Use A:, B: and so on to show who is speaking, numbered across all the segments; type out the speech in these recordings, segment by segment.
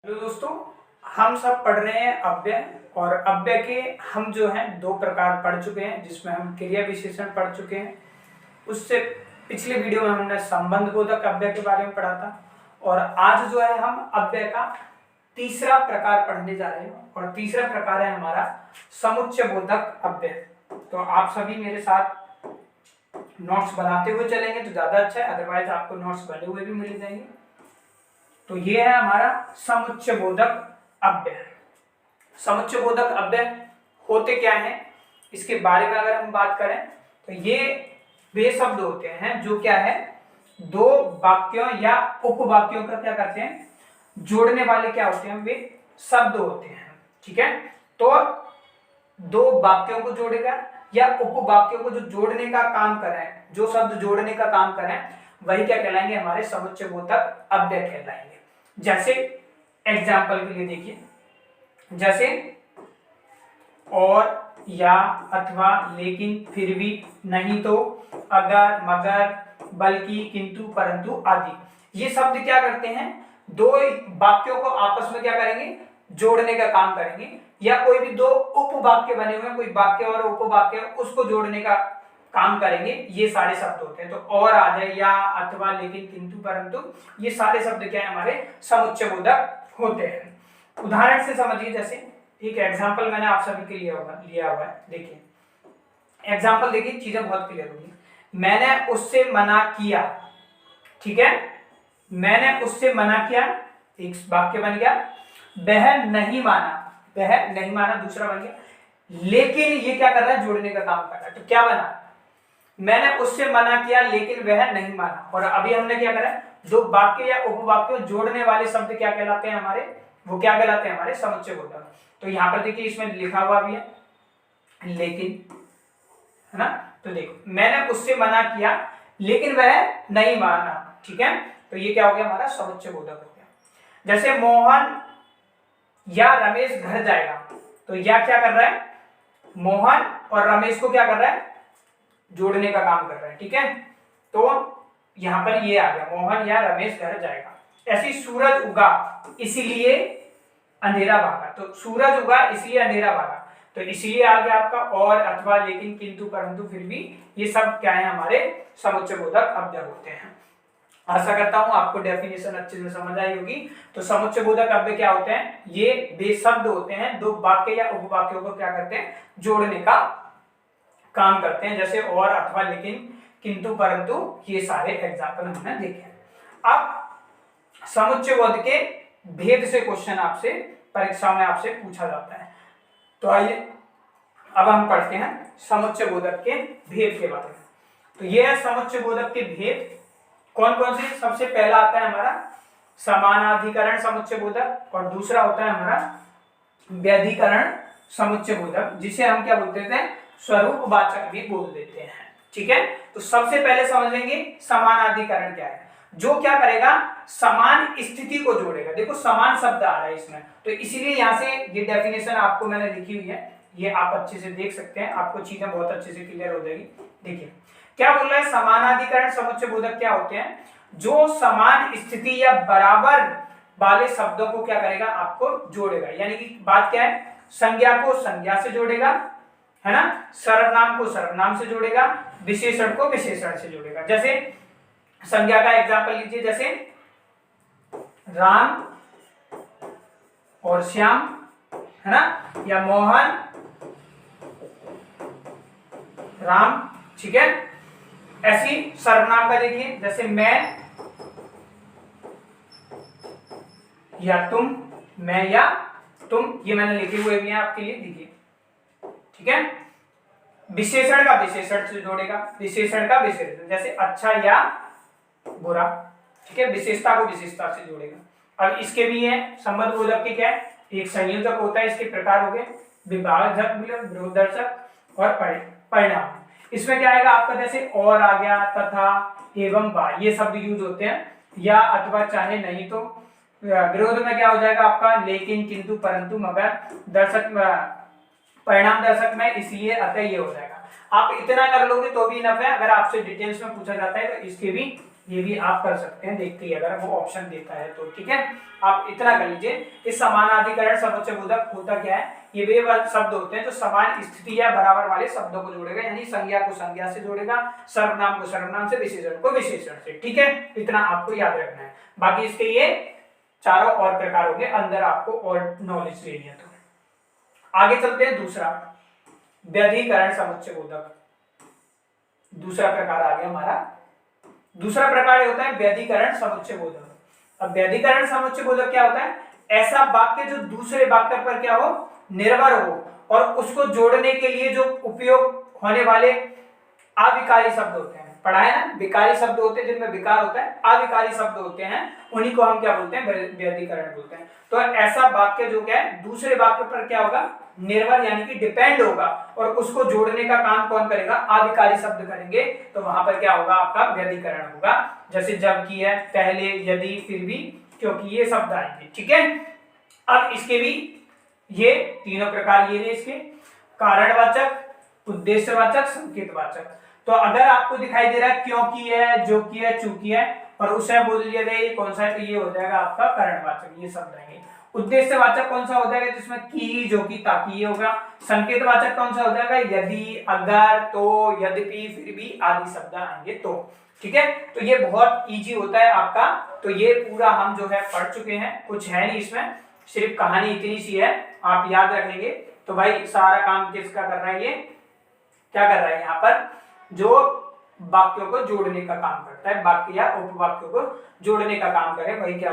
A: Hello दोस्तों, हम सब पढ़ रहे हैं अव्यय। और अव्यय के हम जो हैं दो प्रकार पढ़ चुके हैं, जिसमें हम क्रिया विशेषण पढ़ चुके हैं। उससे पिछले वीडियो में हमने संबंध बोधक अव्यय के बारे में पढ़ा था। और आज जो है हम अव्यय का तीसरा प्रकार पढ़ने जा रहे हैं, और तीसरा प्रकार है हमारा समुच्चय बोधक अव्यय। तो आप सभी मेरे साथ नोट्स बनाते हुए चलेंगे तो ज्यादा अच्छा है, अदरवाइज आपको नोट्स बने हुए भी मिल जाएंगे। तो ये है हमारा समुच्चय बोधक अव्यय। समुच्चय बोधक अव्यय होते क्या हैं, इसके बारे में अगर हम बात करें तो ये वे शब्द होते हैं जो क्या है, दो वाक्यों या उपवाक्यों का क्या करते हैं, जोड़ने वाले क्या होते हैं, वे शब्द होते हैं। ठीक है, तो दो वाक्यों को जोड़ेगा या उपवाक्यों को जो जोड़ने का काम करें, जो शब्द जोड़ने का काम करें, वही क्या कहलाएंगे, हमारे समुच्चय बोधक अव्यय कहलाएंगे। जैसे एग्जाम्पल के लिए देखिए, जैसे और, या, अथवा, लेकिन, फिर भी, नहीं तो, अगर, मगर, बल्कि, किंतु, परंतु आदि। ये शब्द क्या करते हैं, दो वाक्यों को आपस में क्या करेंगे, जोड़ने का काम करेंगे। या कोई भी दो उपवाक्य बने हुए हैं, कोई वाक्य और उपवाक्य, उसको जोड़ने का काम करेंगे। ये सारे शब्द होते हैं। तो और आ जाए, या, अथवा, लेकिन, किंतु, परंतु, ये सारे शब्द क्या है, हमारे समुच्चय बोधक होते हैं। उदाहरण से समझिए, जैसे एक एग्जाम्पल मैंने आप सभी के लिया हुआ है। देखिए एग्जाम्पल, देखिए चीजें बहुत क्लियर होगी। मैंने उससे मना किया, ठीक है, मैंने उससे मना किया, एक वाक्य बन गया। वह नहीं माना, वह नहीं माना दूसरा बन गया। लेकिन ये क्या कर रहा है, जोड़ने का काम कर रहा है। तो क्या बना, मैंने उससे मना किया लेकिन वह नहीं माना। और अभी हमने क्या करा, दो वाक्य या उपवाक्य जोड़ने वाले शब्द क्या कहलाते हैं हमारे, वो क्या कहलाते हैं, हमारे समुच्चय बोधक। तो यहां पर देखिए इसमें लिखा हुआ भी है लेकिन, है ना। तो देखो, मैंने उससे मना किया लेकिन वह नहीं माना, ठीक है। तो ये क्या हो गया, हमारा समुच्चय बोधक हो गया। जैसे मोहन या रमेश घर जाएगा, तो या क्या कर रहा है, मोहन और रमेश को क्या कर रहा है, जोड़ने का काम कर रहा है। ठीक है, तो यहां पर ये आ गया, मोहन या रमेश घर जाएगा। ऐसी सूरज उगा इसलिए अंधेरा भागा, तो सूरज उगा इसलिए अंधेरा भागा। तो इसलिए आ गया आपका और, अथवा, लेकिन, किंतु, परंतु, फिर भी, ये सब क्या है, हमारे समुच्चय बोधक अव्यय होते हैं। आशा करता हूं आपको डेफिनेशन अच्छे से समझ आई होगी। तो समुच्चय बोधक अव्यय क्या होते हैं, ये वे शब्द होते हैं, दो वाक्य या उपवाक्यों को क्या करते हैं, जोड़ने का काम करते हैं। जैसे और, अथवा, लेकिन, किंतु, परंतु, ये सारे एग्जाम्पल हमने देखे। अब समुच्चय बोधक के भेद से क्वेश्चन आपसे परीक्षा में आपसे पूछा जाता है। तो आइए अब हम पढ़ते हैं समुच्चय बोधक के भेद के बारे में। तो ये है समुच्चय बोधक के भेद, कौन कौन से। सबसे पहला आता है हमारा समानाधिकरण समुच्चय बोधक, और दूसरा होता है हमारा व्यधिकरण समुच्चय बोधक, जिसे हम क्या बोलते थे, स्वरूपवाचक भी बोल देते हैं। ठीक है, तो सबसे पहले समझ लेंगे समानाधिकरण क्या है। जो क्या करेगा, समान स्थिति को जोड़ेगा। देखो समान शब्द आ रहा है इसमें, तो इसीलिए यहां से ये डेफिनेशन आपको मैंने लिखी हुई है, ये आप अच्छे से देख सकते हैं, आपको चीजें बहुत अच्छे से क्लियर हो जाएगी। देखिए क्या बोल रहा है, समानाधिकरण समुच्चय बोधक क्या होते हैं, जो समान स्थिति या बराबर वाले शब्दों को क्या करेगा, आपको जोड़ेगा। यानी कि बात क्या है, संज्ञा को संज्ञा से जोड़ेगा, है ना, सर्वनाम को सर्वनाम से जोड़ेगा, विशेषण को विशेषण से जोड़ेगा। जैसे संज्ञा का एग्जांपल लीजिए, जैसे राम और श्याम, है ना, या मोहन राम, ठीक है। ऐसी सर्वनाम का देखिए, जैसे मैं या तुम, मैं या तुम, ये मैंने लिखे हुए भी हैं आपके लिए, देखिए, ठीक है। विशेषण का विशेषण से जोड़ेगा, विशेषण का विशेषण, जैसे अच्छा या बुरा, ठीक है, विशेषता को विशेषता से जोड़ेगा। अब इसके भी है संबंध बोधक के, क्या है, एक संयोजक होता है, इसके प्रकार हो गए विभाजक, विरोधदर्शक और परिणाम। इसमें क्या आएगा आपका, जैसे और आ गया, तथा, एवं, वा, ये शब्द यूज होते हैं। या, अथवा, चाहे, नहीं तो। विरोध में क्या हो जाएगा आपका, लेकिन, किंतु, परंतु, मगर। दर्शक, परिणाम दर्शक में इसलिए, अतः, ये हो जाएगा। आप इतना कर लोगे तो भी इनफ है। अगर आपसे डिटेल्स में पूछा जाता है तो इसके भी ये भी आप कर सकते हैं, देखते ही अगर वो ऑप्शन देता है तो, ठीक है। आप इतना कर लीजिए, इस समानाधिकरण समुच्चयबोधक होता क्या है, ये वे शब्द होते हैं जो समान स्थिति या बराबर वाले शब्दों को जोड़ेगा, यानी संज्ञा को संज्ञा से जोड़ेगा, सर्वनाम को सर्वनाम से, विशेषण को विशेषण से, ठीक है। इतना आपको याद रखना है। बाकी इसके ये चारों और प्रकार होंगे, अंदर आपको और नॉलेज लेनी है। तो आगे चलते हैं, दूसरा व्यधिकरण समुच्चयबोधक, दूसरा प्रकार आ गया हमारा। दूसरा प्रकार होता है व्यधिकरण समुच्चयबोधक। अब व्यधिकरण समुच्चयबोधक क्या होता है, ऐसा वाक्य जो दूसरे वाक्य पर क्या हो, निर्भर हो, और उसको जोड़ने के लिए जो उपयोग होने वाले अविकारी शब्द होते हैं, पढ़ा है ना, विकारी शब्द होते हैं जिनमें विकार होता है, अविकारी शब्द होते हैं, उन्हीं को हम क्या बोलते हैं, व्यधिकरण बोलते हैं। तो ऐसा वाक्य जो क्या है दूसरे वाक्य पर क्या होगा, निर्भर यानी कि डिपेंड होगा, और उसको जोड़ने का काम कौन करेगा, अविकारी शब्द करेंगे, तो वहां पर क्या होगा, आपका व्यधिकरण होगा। जैसे जबकि है, पहले, यदि, फिर भी, क्योंकि, ये शब्द आएंगे, ठीक है। अब इसके भी ये तीनों प्रकार ये इसके, कारणवाचक, उद्देश्यवाचक, संकेतवाचक। तो अगर आपको दिखाई दे रहा है क्योंकि है, जो कि है, चूंकि है, और उसे बोल दिया जाए ये कौन सा है, तो ये हो जाएगा आपका कारणवाचक, ये शब्द आएंगे। उद्देश्यवाचक कौन सा हो जाएगा, जिसमें की, जो कि, ताकि, ये होगा। संकेतवाचक कौन सा हो जाएगा, यदि, अगर, तो, यद्यपि, फिर भी आदि शब्द आएंगे तो, ठीक है। तो ये बहुत इजी होता है आपका। तो ये पूरा हम जो है पढ़ चुके हैं, कुछ है नहीं इसमें, सिर्फ कहानी इतनी सी है, आप याद रखेंगे तो भाई सारा काम किसका कर रहा है, ये क्या कर रहा है, यहाँ पर जो वाक्यों को जोड़ने का काम करता है, वाक्य या उपवाक्यों को जोड़ने का काम करे, वही क्या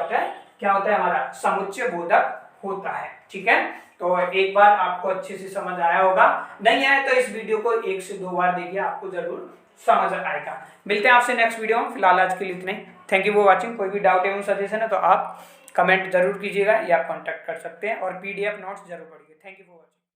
A: होता है हमारा समुच्चयबोधक होता है, ठीक है। तो एक बार आपको अच्छे से समझ आया होगा, नहीं आया तो इस वीडियो को 1 से 2 बार देखिए, आपको जरूर समझ आएगा। मिलते हैं आपसे नेक्स्ट वीडियो में, फिलहाल आज के लिए इतने। Thank you for watching. कोई भी डाउट एवं सजेशन है तो आप कमेंट जरूर कीजिएगा या कॉन्टैक्ट कर सकते हैं, और PDF नोट्स जरूर पढ़िए। Thank you for watching.